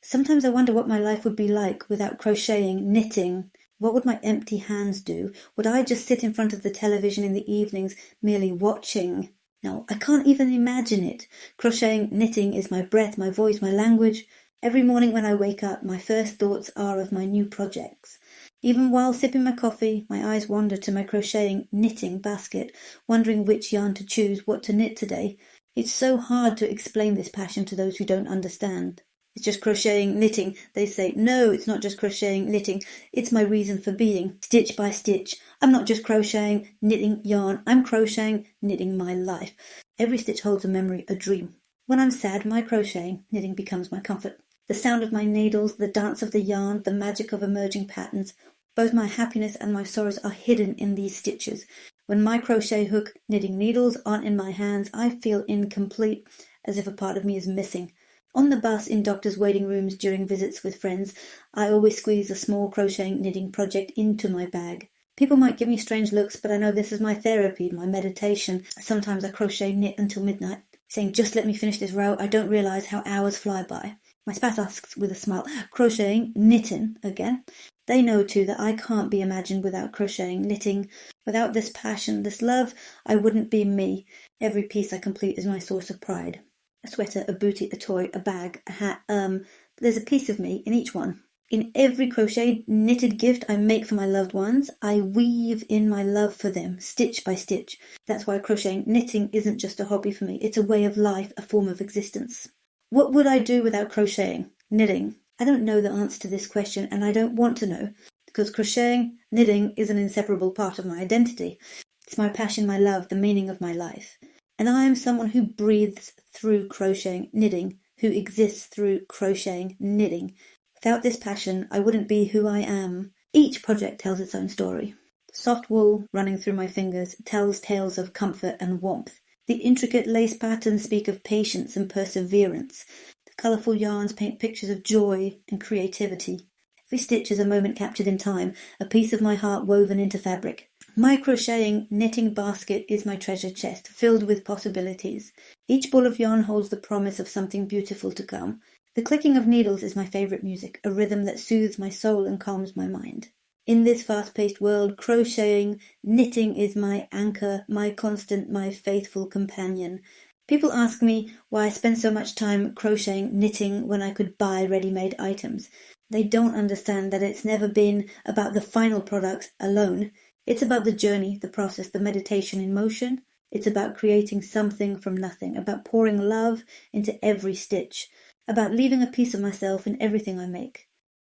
Sometimes I wonder what my life would be like without crocheting, knitting. What would my empty hands do? Would I just sit in front of the television in the evenings, merely watching? No, I can't even imagine it. Crocheting, knitting is my breath, my voice, my language. Every morning when I wake up, my first thoughts are of my new projects. Even while sipping my coffee, my eyes wander to my crocheting, knitting basket, wondering which yarn to choose, what to knit today. It's so hard to explain this passion to those who don't understand. It's just crocheting, knitting. They say, no, it's not just crocheting, knitting. It's my reason for being, stitch by stitch. I'm not just crocheting, knitting yarn. I'm crocheting, knitting my life. Every stitch holds a memory, a dream. When I'm sad, my crocheting, knitting becomes my comfort. The sound of my needles, the dance of the yarn, the magic of emerging patterns. Both my happiness and my sorrows are hidden in these stitches. When my crochet hook, knitting needles aren't in my hands, I feel incomplete, as if a part of me is missing. On the bus, in doctors' waiting rooms, during visits with friends, I always squeeze a small crocheting knitting project into my bag. People might give me strange looks, but I know this is my therapy, my meditation. Sometimes I crochet knit until midnight, saying, just let me finish this row. I don't realise how hours fly by. My spouse asks with a smile, crocheting, knitting again. They know too that I can't be imagined without crocheting, knitting. Without this passion, this love, I wouldn't be me. Every piece I complete is my source of pride. A sweater, a bootie, a toy, a bag, a hat, there's a piece of me in each one. In every crocheted, knitted gift I make for my loved ones, I weave in my love for them, stitch by stitch. That's why crocheting, knitting isn't just a hobby for me, it's a way of life, a form of existence. What would I do without crocheting, knitting? I don't know the answer to this question, and I don't want to know, because crocheting, knitting is an inseparable part of my identity. It's my passion, my love, the meaning of my life. And I am someone who breathes through crocheting, knitting, who exists through crocheting, knitting. Without this passion, I wouldn't be who I am. Each project tells its own story. Soft wool running through my fingers tells tales of comfort and warmth. The intricate lace patterns speak of patience and perseverance. The colourful yarns paint pictures of joy and creativity. Every stitch is a moment captured in time, a piece of my heart woven into fabric. My crocheting, knitting basket is my treasure chest, filled with possibilities. Each ball of yarn holds the promise of something beautiful to come. The clicking of needles is my favourite music, a rhythm that soothes my soul and calms my mind. In this fast-paced world, crocheting, knitting is my anchor, my constant, my faithful companion. People ask me why I spend so much time crocheting, knitting, when I could buy ready-made items. They don't understand that it's never been about the final product alone. It's about the journey, the process, the meditation in motion. It's about creating something from nothing, about pouring love into every stitch, about leaving a piece of myself in everything I make.